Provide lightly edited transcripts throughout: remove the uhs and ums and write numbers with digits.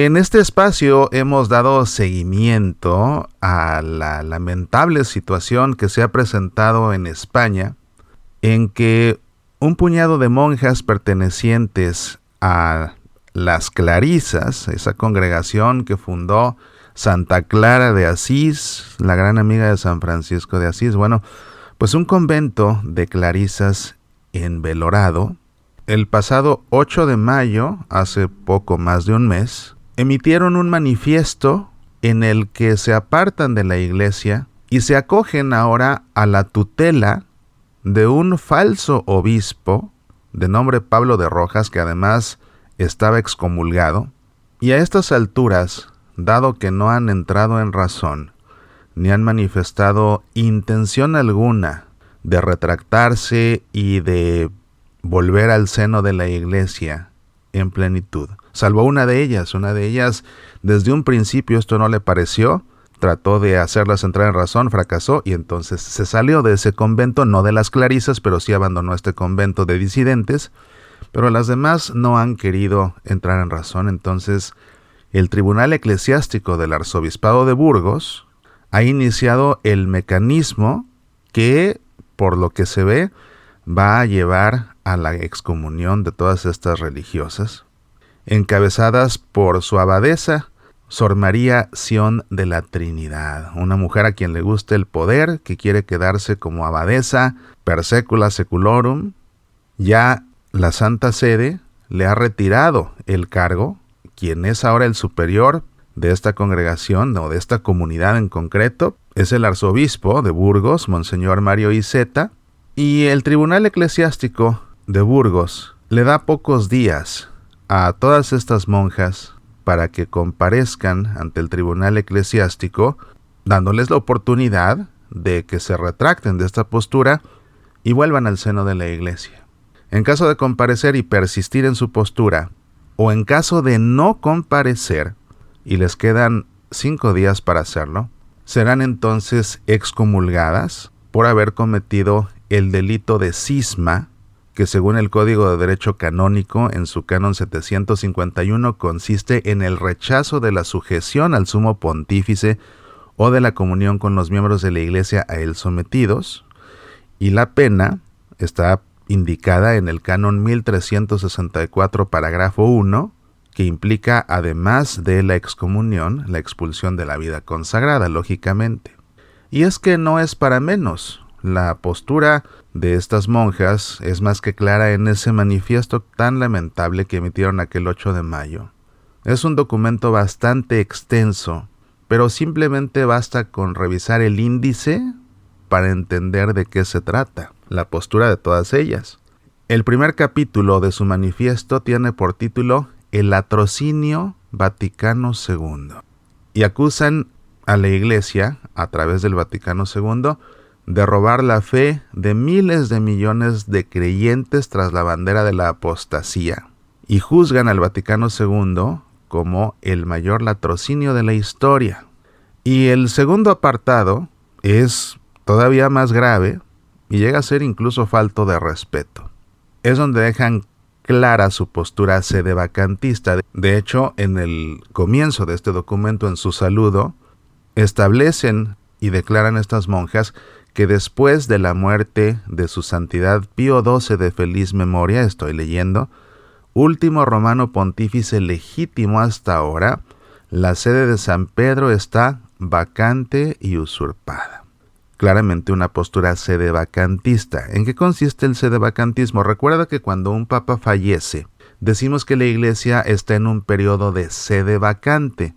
En este espacio hemos dado seguimiento a la lamentable situación que se ha presentado en España, en que un puñado de monjas pertenecientes a las Clarisas, esa congregación que fundó Santa Clara de Asís, la gran amiga de San Francisco de Asís, pues un convento de clarisas en Belorado, el pasado 8 de mayo, hace poco más de un mes, emitieron un manifiesto en el que se apartan de la iglesia y se acogen ahora a la tutela de un falso obispo de nombre Pablo de Rojas, que además estaba excomulgado. Y a estas alturas, dado que no han entrado en razón, ni han manifestado intención alguna de retractarse y de volver al seno de la iglesia en plenitud, salvo una de ellas desde un principio esto no le pareció, trató de hacerlas entrar en razón, fracasó y entonces se salió de ese convento, no de las Clarisas, pero sí abandonó este convento de disidentes, pero las demás no han querido entrar en razón. Entonces el Tribunal Eclesiástico del Arzobispado de Burgos ha iniciado el mecanismo que, por lo que se ve, va a llevar a la excomunión de todas estas religiosas, encabezadas por su abadesa, Sor María Sion de la Trinidad, una mujer a quien le gusta el poder, que quiere quedarse como abadesa per secula seculorum. Ya la Santa Sede le ha retirado el cargo. Quien es ahora el superior de esta congregación o de esta comunidad en concreto es el arzobispo de Burgos, Monseñor Mario Iceta, y el Tribunal Eclesiástico de Burgos le da pocos días a todas estas monjas para que comparezcan ante el Tribunal Eclesiástico, dándoles la oportunidad de que se retracten de esta postura y vuelvan al seno de la iglesia. En caso de comparecer y persistir en su postura, o en caso de no comparecer, y les quedan 5 días para hacerlo, serán entonces excomulgadas por haber cometido el delito de cisma, que según el Código de Derecho Canónico, en su canon 751, consiste en el rechazo de la sujeción al sumo pontífice o de la comunión con los miembros de la iglesia a él sometidos, y la pena está indicada en el canon 1364, parágrafo 1, que implica, además de la excomunión, la expulsión de la vida consagrada, lógicamente. Y es que no es para menos. La postura de estas monjas es más que clara en ese manifiesto tan lamentable que emitieron aquel 8 de mayo. Es un documento bastante extenso, pero simplemente basta con revisar el índice para entender de qué se trata, la postura de todas ellas. El primer capítulo de su manifiesto tiene por título El Latrocinio Vaticano II, y acusan a la Iglesia, a través del Vaticano II, de robar la fe de miles de millones de creyentes tras la bandera de la apostasía, y juzgan al Vaticano II como el mayor latrocinio de la historia. Y el segundo apartado es todavía más grave y llega a ser incluso falto de respeto. Es donde dejan clara su postura sedevacantista. De hecho, en el comienzo de este documento, en su saludo, establecen y declaran estas monjas que después de la muerte de su santidad Pío XII de feliz memoria, estoy leyendo, último romano pontífice legítimo hasta ahora, la sede de San Pedro está vacante y usurpada. Claramente una postura sedevacantista. ¿En qué consiste el sedevacantismo? Recuerda que cuando un papa fallece, decimos que la iglesia está en un periodo de sede vacante,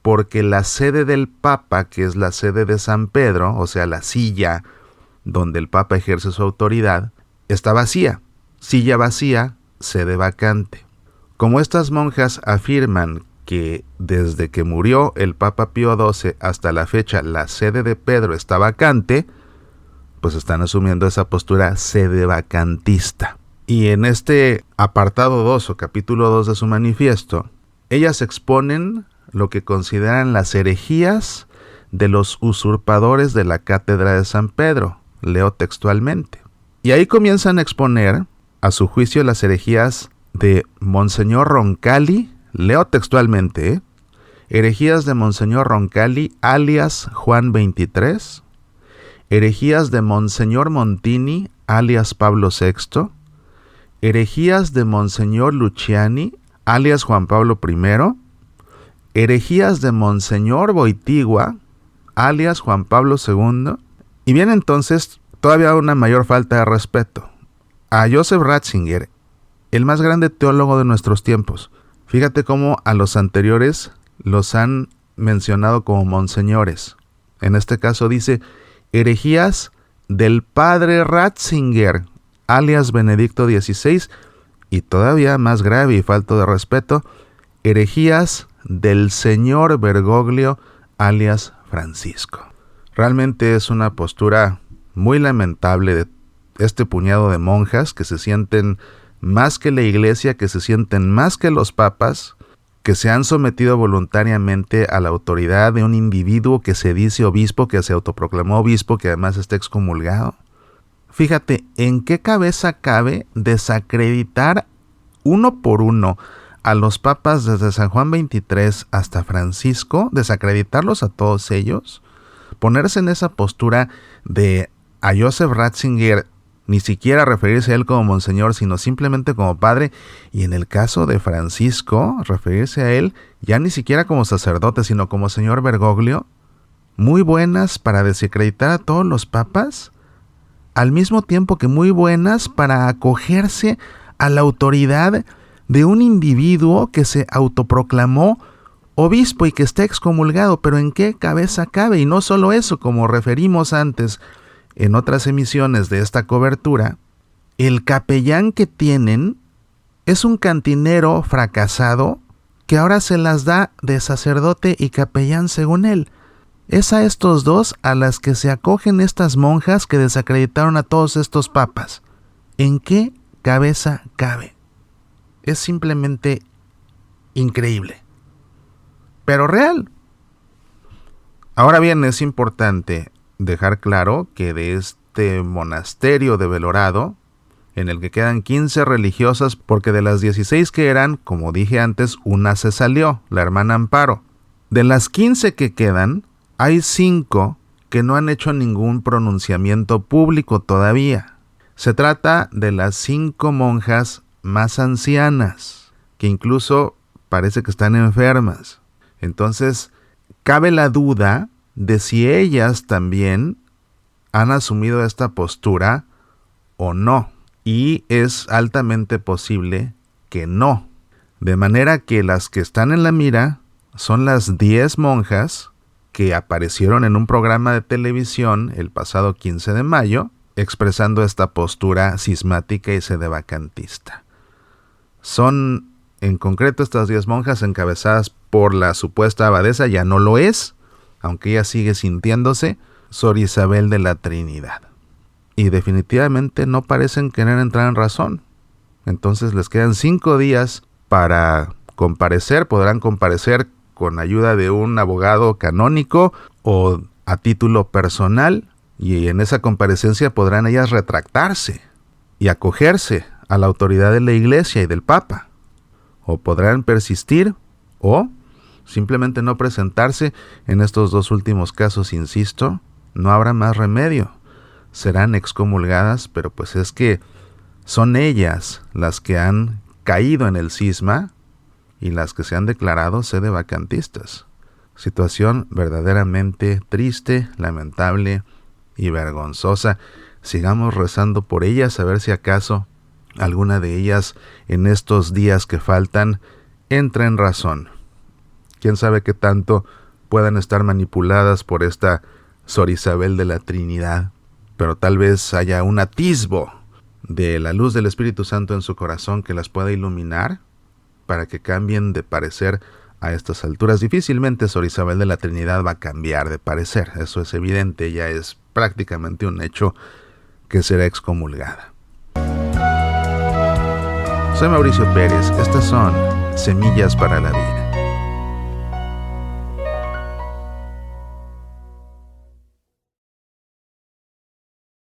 porque la sede del Papa, que es la sede de San Pedro, o sea, la silla donde el Papa ejerce su autoridad, está vacía. Silla vacía, sede vacante. Como estas monjas afirman que desde que murió el Papa Pío XII hasta la fecha la sede de Pedro está vacante, pues están asumiendo esa postura sedevacantista. Y en este apartado 2 o capítulo 2 de su manifiesto, ellas exponen lo que consideran las herejías de los usurpadores de la cátedra de San Pedro. Leo textualmente. Y ahí comienzan a exponer, a su juicio, las herejías de Monseñor Roncalli, Leo textualmente, herejías de Monseñor Roncalli, alias Juan 23, herejías de Monseñor Montini, alias Pablo VI, herejías de Monseñor Luciani, alias Juan Pablo I, herejías de Monseñor Boitigua, alias Juan Pablo II, y viene entonces todavía una mayor falta de respeto. A Joseph Ratzinger, el más grande teólogo de nuestros tiempos. Fíjate cómo a los anteriores los han mencionado como monseñores. En este caso dice, herejías del padre Ratzinger, alias Benedicto XVI, y todavía más grave y falto de respeto, herejías del señor Bergoglio, alias Francisco. Realmente es una postura muy lamentable de este puñado de monjas que se sienten más que la iglesia, que se sienten más que los papas, que se han sometido voluntariamente a la autoridad de un individuo que se dice obispo, que se autoproclamó obispo, que además está excomulgado. Fíjate, ¿en qué cabeza cabe desacreditar uno por uno a los papas desde San Juan 23 hasta Francisco, desacreditarlos a todos ellos? Ponerse en esa postura de a Joseph Ratzinger, ni siquiera referirse a él como monseñor, sino simplemente como padre, y en el caso de Francisco, referirse a él ya ni siquiera como sacerdote, sino como señor Bergoglio, muy buenas para desacreditar a todos los papas, al mismo tiempo que muy buenas para acogerse a la autoridad de un individuo que se autoproclamó obispo y que está excomulgado. Pero ¿en qué cabeza cabe? Y no solo eso, como referimos antes en otras emisiones de esta cobertura, el capellán que tienen es un cantinero fracasado que ahora se las da de sacerdote y capellán según él. Es a estos dos a las que se acogen estas monjas que desacreditaron a todos estos papas. ¿En qué cabeza cabe? Es simplemente increíble, pero real. Ahora bien, es importante dejar claro que de este monasterio de Belorado, en el que quedan 15 religiosas, porque de las 16 que eran, como dije antes, una se salió, la hermana Amparo. De las 15 que quedan, hay 5 que no han hecho ningún pronunciamiento público todavía. Se trata de las 5 monjas más ancianas, que incluso parece que están enfermas. Entonces, cabe la duda de si ellas también han asumido esta postura o no. Y es altamente posible que no. De manera que las que están en la mira son las 10 monjas que aparecieron en un programa de televisión el pasado 15 de mayo, expresando esta postura cismática y sedevacantista. Son en concreto estas 10 monjas encabezadas por la supuesta abadesa, ya no lo es, aunque ella sigue sintiéndose, Sor Isabel de la Trinidad. Y definitivamente no parecen querer entrar en razón. Entonces les quedan 5 días para comparecer. Podrán comparecer con ayuda de un abogado canónico o a título personal, y en esa comparecencia podrán ellas retractarse y acogerse a la autoridad de la Iglesia y del Papa. O podrán persistir o simplemente no presentarse. En estos 2 últimos casos, insisto, no habrá más remedio. Serán excomulgadas, pero pues es que son ellas las que han caído en el cisma y las que se han declarado sedevacantistas. Situación verdaderamente triste, lamentable y vergonzosa. Sigamos rezando por ellas, a ver si acaso alguna de ellas en estos días que faltan entra en razón. Quién sabe qué tanto puedan estar manipuladas por esta Sor Isabel de la Trinidad, pero tal vez haya un atisbo de la luz del Espíritu Santo en su corazón que las pueda iluminar para que cambien de parecer a estas alturas. Difícilmente Sor Isabel de la Trinidad va a cambiar de parecer, eso es evidente, ya es prácticamente un hecho que será excomulgada. Soy Mauricio Pérez, estas son Semillas para la Vida.